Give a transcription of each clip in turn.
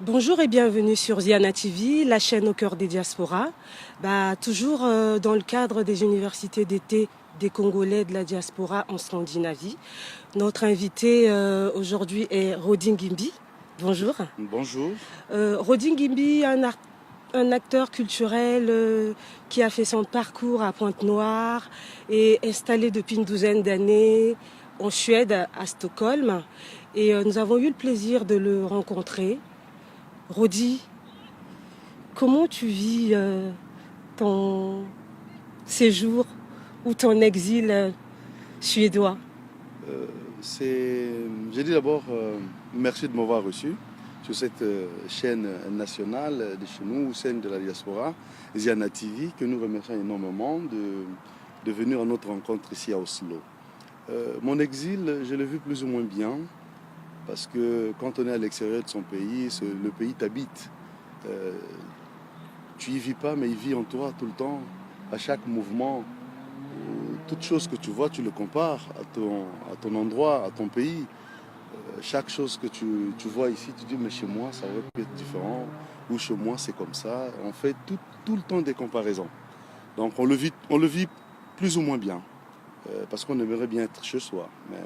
Bonjour et bienvenue sur Ziana TV, la chaîne au cœur des diasporas. Toujours dans le cadre des universités d'été des Congolais de la diaspora en Scandinavie. Notre invité aujourd'hui est Rodin Gimbi. Bonjour. Bonjour. Rodin Gimbi, un acteur culturel qui a fait son parcours à Pointe-Noire et installé depuis une douzaine d'années en Suède, à Stockholm. Et nous avons eu le plaisir de le rencontrer. Rodi, comment tu vis ton séjour ou ton exil suédois? Euh, j'ai dit d'abord merci de m'avoir reçu sur cette chaîne nationale de chez nous, chaîne de la diaspora, Ziana TV, que nous remercions énormément de venir à notre rencontre ici à Oslo. Mon exil, je l'ai vu plus ou moins bien, parce que quand on est à l'extérieur de son pays, le pays t'habite. Euh, Tu y vis pas, mais il vit en toi tout le temps, à chaque mouvement. Toute chose que tu vois, tu le compares à ton endroit, à ton pays. Chaque chose que tu vois ici, tu dis, mais chez moi, ça aurait pu être différent. Ou chez moi, c'est comme ça. On fait tout le temps des comparaisons. Donc on le vit plus ou moins bien. Parce qu'on aimerait bien être chez soi. Mais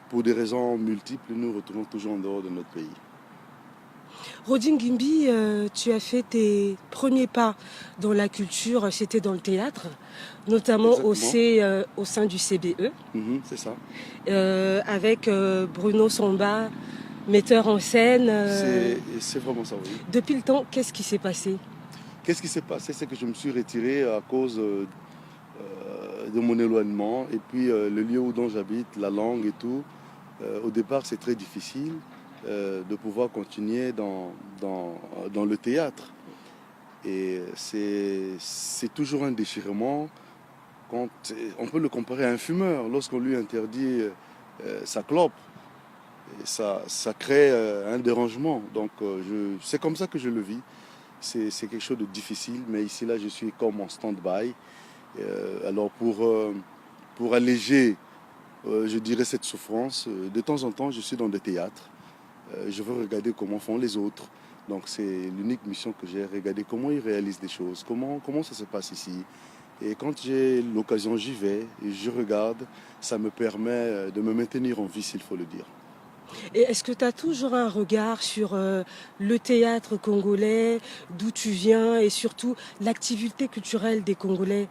pour des raisons multiples, nous retournons toujours en dehors de notre pays. Rodin Gimbi, tu as fait tes premiers pas dans la culture, c'était dans le théâtre, notamment Exactement. au sein du CBE, C'est ça. avec Bruno Somba, metteur en scène. C'est vraiment ça, oui. Depuis le temps, qu'est-ce qui s'est passé? Qu'est-ce qui s'est passé? C'est que je me suis retiré à cause de mon éloignement et puis le lieu dont j'habite, la langue et tout. Au départ, c'est très difficile de pouvoir continuer dans le théâtre. Et c'est toujours un déchirement quand on peut le comparer à un fumeur. Lorsqu'on lui interdit sa clope, et ça crée un dérangement. Donc c'est comme ça que je le vis. C'est quelque chose de difficile, mais ici là je suis comme en stand-by. Alors pour alléger, je dirais, cette souffrance, de temps en temps je suis dans des théâtres. Je veux regarder comment font les autres. Donc c'est l'unique mission que j'ai, regarder comment ils réalisent des choses, comment ça se passe ici. Et quand j'ai l'occasion, j'y vais, et je regarde, ça me permet de me maintenir en vie, s'il faut le dire. Et est-ce que tu as toujours un regard sur le théâtre congolais, d'où tu viens et surtout l'activité culturelle des Congolais?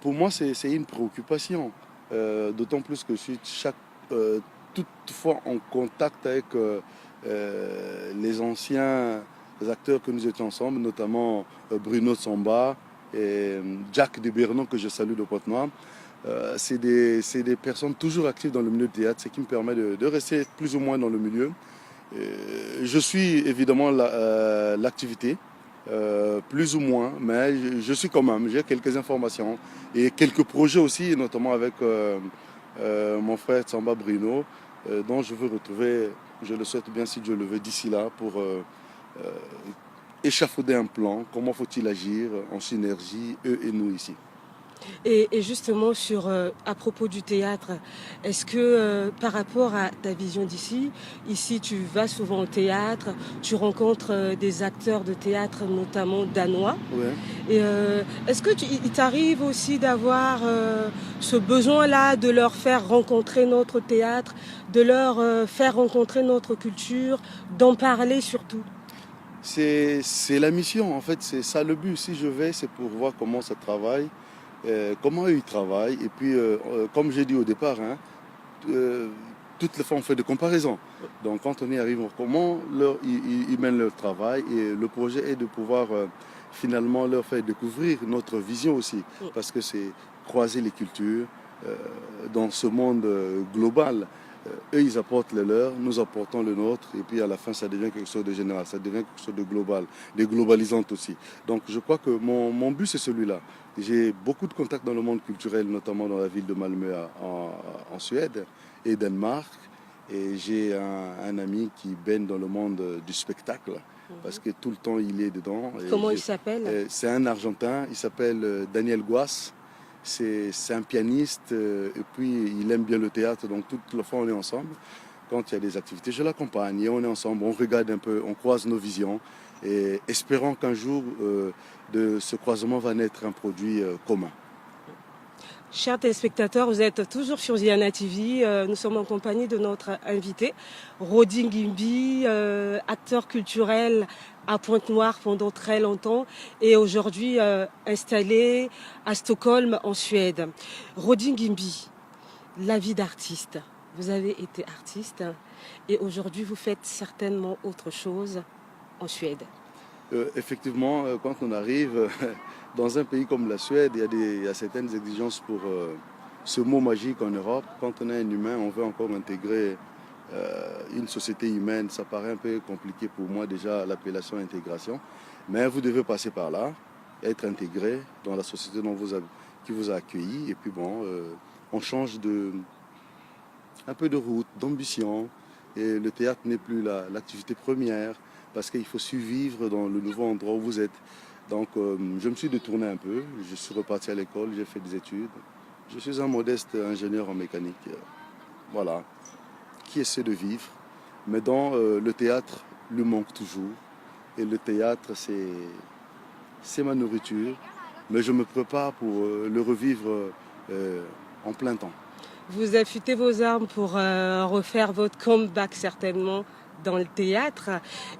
Pour moi, c'est une préoccupation. D'autant plus que je suis toutefois en contact avec les anciens acteurs que nous étions ensemble, notamment Bruno Samba et Jack de Bernon, que je salue de Pointe-Noire. C'est des personnes toujours actives dans le milieu du théâtre, ce qui me permet de rester plus ou moins dans le milieu. Je suis évidemment l'activité, plus ou moins, mais je suis quand même, j'ai quelques informations et quelques projets aussi, notamment avec mon frère Samba Bruno, dont je veux retrouver, je le souhaite bien si Dieu le veut, d'ici là, pour euh, échafauder un plan, comment faut-il agir en synergie, eux et nous ici. Et justement, à propos du théâtre, est-ce que par rapport à ta vision d'ici, ici tu vas souvent au théâtre, tu rencontres des acteurs de théâtre, notamment danois, Ouais. et est-ce que il t'arrive aussi d'avoir ce besoin-là de leur faire rencontrer notre théâtre, de leur faire rencontrer notre culture, d'en parler surtout? C'est la mission, en fait, c'est ça le but. Si je vais, c'est pour voir comment ça travaille, comment eux ils travaillent. Et puis, comme j'ai dit au départ, hein, euh, toutes les fois on fait des comparaisons. Donc quand on y arrive, comment ils mènent leur travail. Et le projet est de pouvoir finalement leur faire découvrir notre vision aussi. Parce que c'est croiser les cultures euh, dans ce monde global. Eux, ils apportent le leur, nous apportons le nôtre, et puis à la fin, ça devient quelque chose de général, ça devient quelque chose de global, de globalisante aussi. Donc je crois que mon but, c'est celui-là. J'ai beaucoup de contacts dans le monde culturel, notamment dans la ville de Malmö en Suède et Danemark. Et j'ai un ami qui baigne dans le monde du spectacle, parce que tout le temps il est dedans. Comment il s'appelle? C'est un Argentin, il s'appelle Daniel Guas. C'est un pianiste et puis il aime bien le théâtre, donc toute la fois on est ensemble. quand il y a des activités, je l'accompagne et on est ensemble, on regarde un peu, on croise nos visions et espérons qu'un jour de ce croisement va naître un produit commun. Chers téléspectateurs, vous êtes toujours sur Ziana TV. Nous sommes en compagnie de notre invité, Rodi Ngimbi, acteur culturel à Pointe-Noire pendant très longtemps et aujourd'hui installé à Stockholm en Suède. Rodi Ngimbi, la vie d'artiste. Vous avez été artiste et aujourd'hui vous faites certainement autre chose en Suède. Effectivement, quand on arrive dans un pays comme la Suède, il y a certaines exigences pour ce mot magique en Europe. Quand on est un humain, on veut encore intégrer une société humaine. Ça paraît un peu compliqué pour moi déjà l'appellation intégration. Mais vous devez passer par là, être intégré dans la société qui vous a accueilli. Et puis bon, on change un peu de route, d'ambition. Et le théâtre n'est plus l'activité première parce qu'il faut survivre dans le nouveau endroit où vous êtes. Donc je me suis détourné un peu, je suis reparti à l'école, j'ai fait des études. Je suis un modeste ingénieur en mécanique, voilà, qui essaie de vivre. Mais dans le théâtre, lui manque toujours. Et le théâtre, c'est ma nourriture. Mais je me prépare pour le revivre en plein temps. Vous affûtez vos armes pour refaire votre comeback certainement dans le théâtre.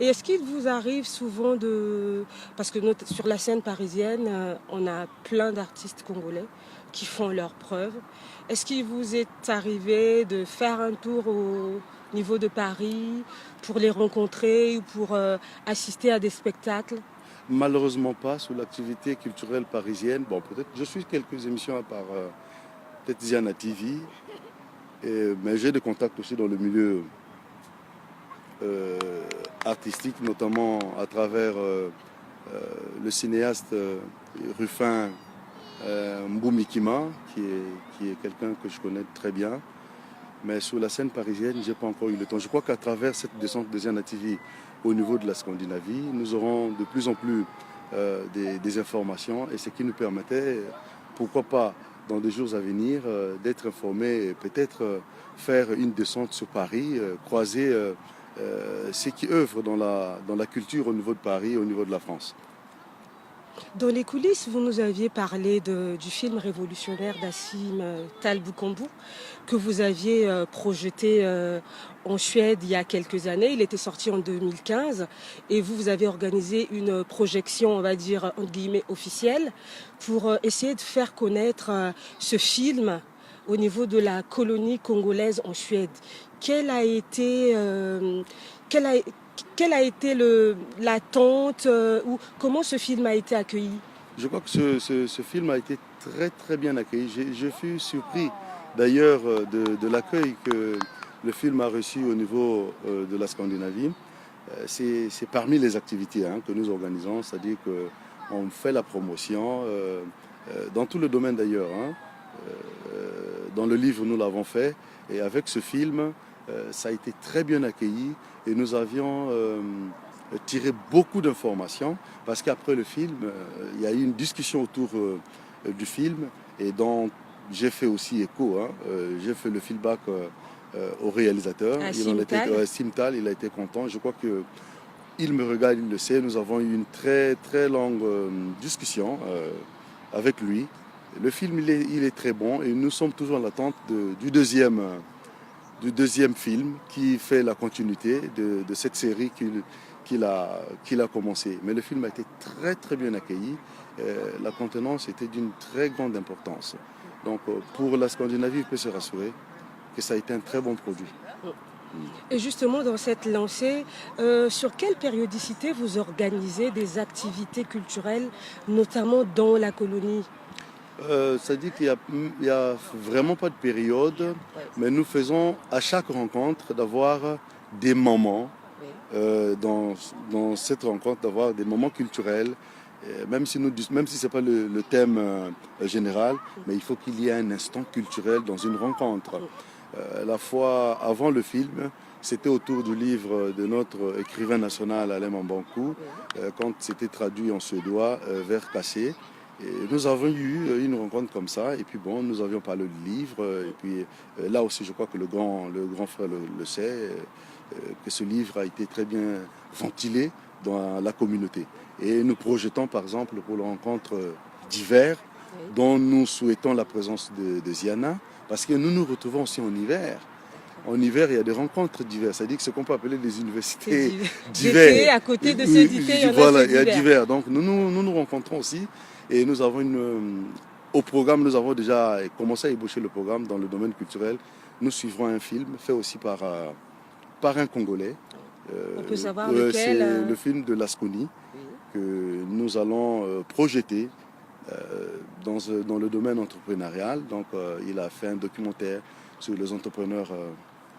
Et est-ce qu'il vous arrive souvent parce que sur la scène parisienne, on a plein d'artistes congolais qui font leurs preuves. Est-ce qu'il vous est arrivé de faire un tour au niveau de Paris pour les rencontrer ou pour assister à des spectacles? Malheureusement pas sous l'activité culturelle parisienne. Bon, peut-être je suis quelques émissions à part peut-être Ziana TV, mais j'ai des contacts aussi dans le milieu artistique, notamment à travers le cinéaste Ruffin Mboumikima, qui est quelqu'un que je connais très bien. Mais sur la scène parisienne, je n'ai pas encore eu le temps. Je crois qu'à travers cette descente de Ziana TV au niveau de la Scandinavie, nous aurons de plus en plus des informations et ce qui nous permettait, pourquoi pas, dans des jours à venir, d'être informés et peut-être faire une descente sur Paris, croiser ceux qui œuvrent dans la culture au niveau de Paris et au niveau de la France. Dans les coulisses, vous nous aviez parlé du film révolutionnaire d'Assim Talbukombu que vous aviez projeté en Suède il y a quelques années. Il était sorti en 2015 et vous avez organisé une projection, on va dire, entre guillemets, officielle pour essayer de faire connaître ce film au niveau de la colonie congolaise en Suède. Quelle a été l'attente ou comment ce film a été accueilli? Je crois que ce film a été très très bien accueilli. Je fus surpris d'ailleurs de l'accueil que le film a reçu au niveau de la Scandinavie. C'est parmi les activités que nous organisons, c'est-à-dire qu'on fait la promotion dans tout le domaine d'ailleurs. Dans le livre, nous l'avons fait et avec ce film, ça a été très bien accueilli et nous avions tiré beaucoup d'informations parce qu'après le film, il y a eu une discussion autour du film et dont j'ai fait aussi écho. J'ai fait le feedback au réalisateur. Simtal, il a été content. Je crois qu'il me regarde, il le sait. Nous avons eu une très très longue discussion avec lui. Le film, il est très bon et nous sommes toujours en attente du deuxième film qui fait la continuité de cette série qu'il a commencé. Mais le film a été très très bien accueilli. La contenance était d'une très grande importance. Donc pour la Scandinavie, il peut se rassurer que ça a été un très bon produit. Et justement, dans cette lancée, sur quelle périodicité vous organisez des activités culturelles, notamment dans la colonie? Ça dit qu'il n'y a vraiment pas de période, mais nous faisons à chaque rencontre d'avoir des moments, dans cette rencontre, d'avoir des moments culturels, même si ce n'est pas le thème général, mais il faut qu'il y ait un instant culturel dans une rencontre. La fois avant le film, c'était autour du livre de notre écrivain national Alain Mambankou, quand c'était traduit en suédois, Vers cassé. Et nous avons eu une rencontre comme ça, et puis bon, nous avions parlé de livres, et puis là aussi, je crois que le grand frère le sait, que ce livre a été très bien ventilé dans la communauté. Et nous projetons, par exemple, pour la rencontre d'hiver, Oui. dont nous souhaitons la présence de Ziana, parce que nous nous retrouvons aussi en hiver. En hiver, il y a des rencontres d'hiver, c'est-à-dire que ce qu'on peut appeler des universités d'hiver. D'été, à côté de ceux d'été, il y en a Voilà, ceux il y a d'hiver. d'hiver. Donc nous rencontrons aussi et nous avons au programme, nous avons déjà commencé à ébaucher le programme dans le domaine culturel. Nous suivrons un film fait aussi par un Congolais. On peut savoir C'est lequel le film de Lasconi Oui. que nous allons projeter dans le domaine entrepreneurial. Donc il a fait un documentaire sur les entrepreneurs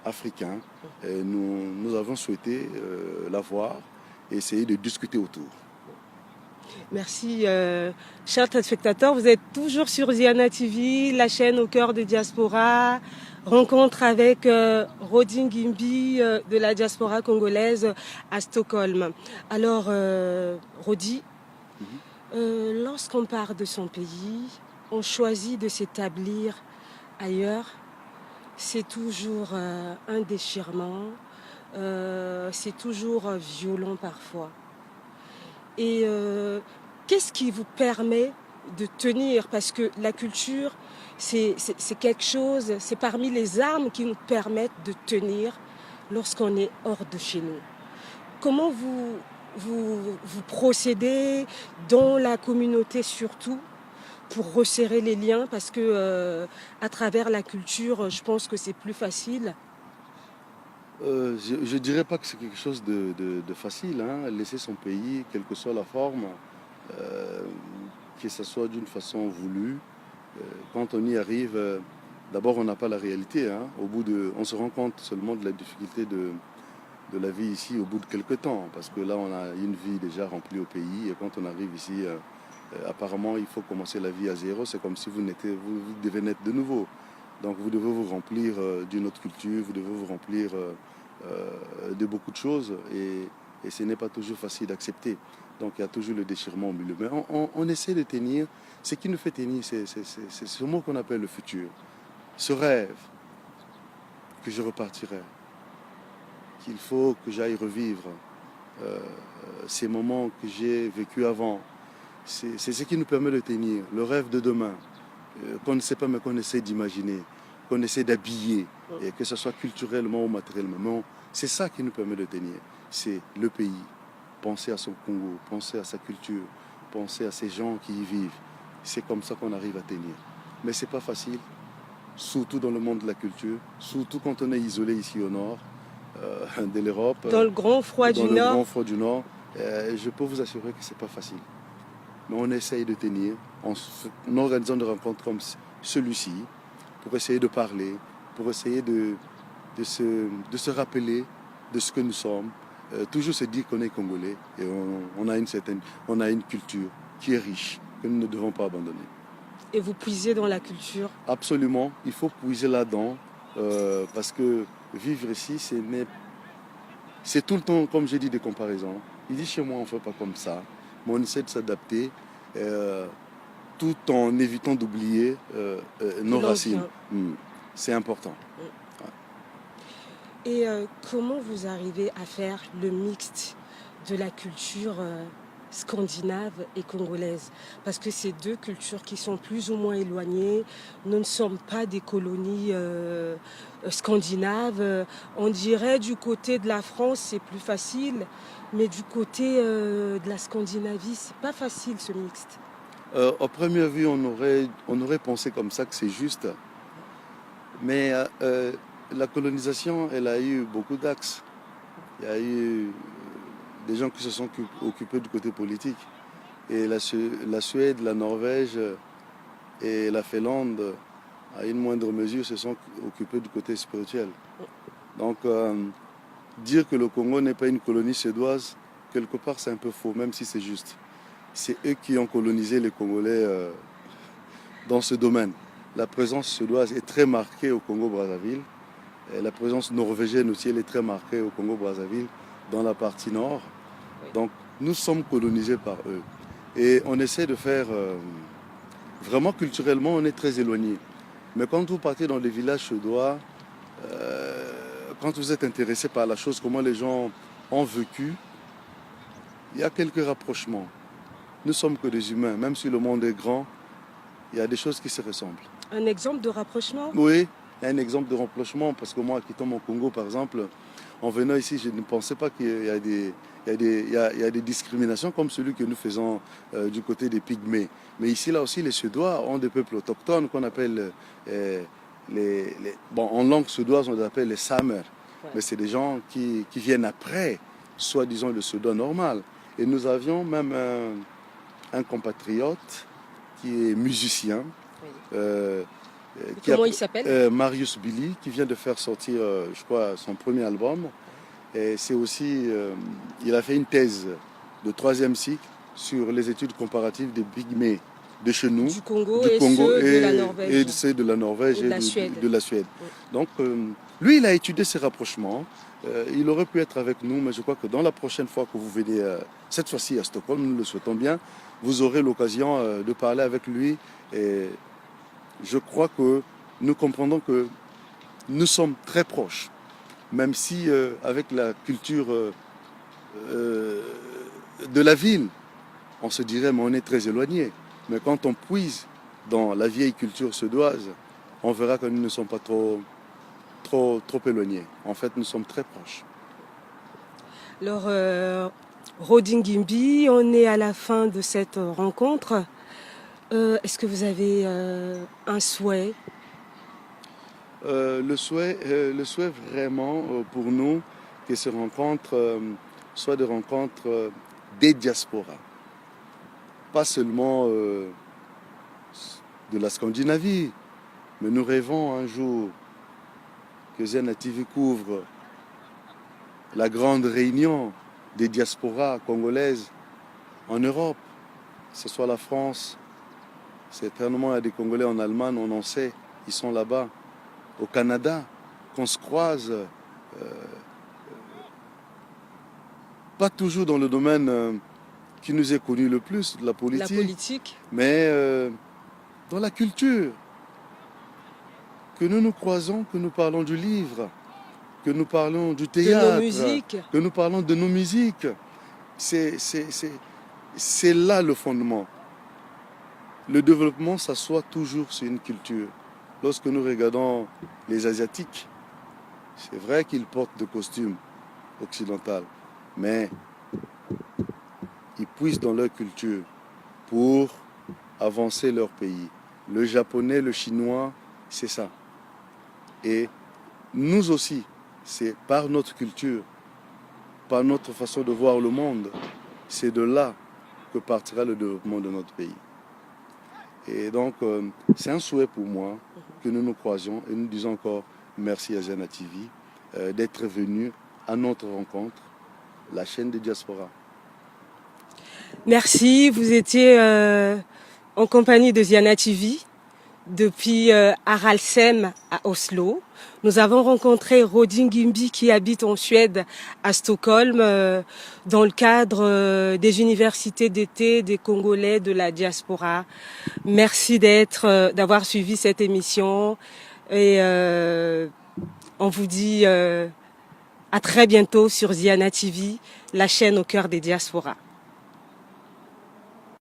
africains. Et nous avons souhaité la voir et essayer de discuter autour. Merci, chers téléspectateurs. Vous êtes toujours sur Ziana TV, la chaîne au cœur de Diaspora. Rencontre avec Rodi Ngimbi de la diaspora congolaise à Stockholm. Alors, Rodi, lorsqu'on part de son pays, on choisit de s'établir ailleurs. C'est toujours un déchirement, c'est toujours violent parfois. Et qu'est-ce qui vous permet de tenir? Parce que la culture, c'est quelque chose, c'est parmi les armes qui nous permettent de tenir lorsqu'on est hors de chez nous. Comment vous procédez dans la communauté surtout pour resserrer les liens? Parce que à travers la culture, je pense que c'est plus facile. Je ne dirais pas que c'est quelque chose de facile, hein. Laisser son pays, quelle que soit la forme, euh, que ce soit d'une façon voulue. Quand on y arrive, d'abord on n'a pas la réalité, hein. On se rend compte seulement de la difficulté de la vie ici au bout de quelques temps, parce que là on a une vie déjà remplie au pays, et quand on arrive ici, apparemment il faut commencer la vie à zéro. C'est comme si vous devez naître de nouveau. Donc vous devez vous remplir d'une autre culture, vous devez vous remplir de beaucoup de choses, et ce n'est pas toujours facile d'accepter. Donc il y a toujours le déchirement au milieu. Mais on essaie de tenir. Ce qui nous fait tenir, c'est ce mot qu'on appelle le futur. Ce rêve que je repartirai, qu'il faut que j'aille revivre ces moments que j'ai vécus avant. C'est ce qui nous permet de tenir. Le rêve de demain, qu'on ne sait pas mais qu'on essaie d'imaginer, qu'on essaie d'habiller, et que ce soit culturellement ou matériellement. C'est ça qui nous permet de tenir. C'est le pays. Penser à son Congo, penser à sa culture, penser à ces gens qui y vivent. C'est comme ça qu'on arrive à tenir. Mais c'est pas facile, surtout dans le monde de la culture, surtout quand on est isolé ici au nord de l'Europe. Dans le grand froid du Dans le Nord. grand froid du Nord. Je peux vous assurer que c'est pas facile. Mais on essaye de tenir en organisant des rencontres comme celui-ci, pour essayer de parler, pour essayer de se rappeler de ce que nous sommes. Toujours se dire qu'on est Congolais et on a une culture qui est riche, que nous ne devons pas abandonner. Et vous puisez dans la culture? Absolument, il faut puiser là-dedans, parce que vivre ici, c'est tout le temps, comme j'ai dit, des comparaisons. Il dit chez moi, on ne fait pas comme ça, mais on essaie de s'adapter, tout en évitant d'oublier nos racines. C'est important. Et comment vous arrivez à faire le mixte de la culture scandinave et congolaise? Parce que c'est deux cultures qui sont plus ou moins éloignées. Nous ne sommes pas des colonies scandinaves. On dirait du côté de la France, c'est plus facile. Mais du côté de la Scandinavie, c'est pas facile ce mixte. À première vue, on aurait pensé comme ça que c'est juste. Mais la colonisation, elle a eu beaucoup d'axes. Il y a eu des gens qui se sont occupés du côté politique. Et la Suède, la Norvège et la Finlande, à une moindre mesure, se sont occupés du côté spirituel. Donc, dire que le Congo n'est pas une colonie suédoise, quelque part, c'est un peu faux, même si c'est juste. C'est eux qui ont colonisé les Congolais dans ce domaine. La présence suédoise est très marquée au Congo-Brazzaville. Et la présence norvégienne aussi, elle est très marquée au Congo-Brazzaville, dans la partie nord. Donc, nous sommes colonisés par eux. Et on essaie de faire... vraiment culturellement, on est très éloigné. Mais quand vous partez dans les villages suédois, quand vous êtes intéressé par la chose, comment les gens ont vécu, il y a quelques rapprochements. Nous sommes que des humains, même si le monde est grand, il y a des choses qui se ressemblent. Un exemple de rapprochement? Oui, il y a un exemple de rapprochement, parce que moi, quittant mon Congo, par exemple, en venant ici, je ne pensais pas qu'il y a des discriminations comme celui que nous faisons du côté des Pygmées. Mais ici, là aussi, les Suédois ont des peuples autochtones qu'on appelle, en langue suédoise, on les appelle les Samer. Ouais. Mais c'est des gens qui viennent après, soi-disant le suédois normal. Et nous avions même un compatriote qui est musicien. Oui. Comment il s'appelle? Marius Billy, qui vient de faire sortir, je crois, son premier album. Et c'est aussi, il a fait une thèse de 3e cycle sur les études comparatives des pygmées de chez nous, du Congo et de la Norvège. Et ceux de la Norvège et de la Suède. Oui. Donc, lui, il a étudié ces rapprochements. Il aurait pu être avec nous, mais je crois que dans la prochaine fois que vous venez, cette fois-ci à Stockholm, nous le souhaitons bien, vous aurez l'occasion de parler avec lui. Et je crois que nous comprenons que nous sommes très proches, même si avec la culture de la ville, on se dirait mais on est très éloigné. Mais quand on puise dans la vieille culture suédoise, on verra que nous ne sommes pas trop éloignés. En fait, nous sommes très proches. Alors, Rodin Gimbi, on est à la fin de cette rencontre. Est-ce que vous avez un souhait? Le souhait vraiment pour nous que ces rencontres soient des rencontres des diasporas. Pas seulement de la Scandinavie, mais nous rêvons un jour que Ziana TV couvre la grande réunion des diasporas congolaises en Europe, que ce soit la France. Certainement, il y a des Congolais en Allemagne, on en sait, ils sont là-bas. Au Canada, qu'on se croise, pas toujours dans le domaine qui nous est connu le plus, la politique. Mais dans la culture. Que nous nous croisons, que nous parlons du livre, que nous parlons du théâtre, de nos musiques. Que nous parlons de nos musiques. C'est là le fondement. Le développement s'assoit toujours sur une culture. Lorsque nous regardons les Asiatiques, c'est vrai qu'ils portent des costumes occidentaux, mais ils puissent dans leur culture pour avancer leur pays. Le japonais, le chinois, c'est ça. Et nous aussi, c'est par notre culture, par notre façon de voir le monde, c'est de là que partira le développement de notre pays. Et donc, c'est un souhait pour moi que nous nous croisions et nous disons encore merci à Ziana TV d'être venu à notre rencontre, la chaîne des diasporas. Merci, vous étiez en compagnie de Ziana TV depuis Haraldshem à Oslo. Nous avons rencontré Rodin Gimbi qui habite en Suède, à Stockholm, dans le cadre des universités d'été des Congolais de la diaspora. Merci d'avoir suivi cette émission et on vous dit à très bientôt sur Ziana TV, la chaîne au cœur des diasporas.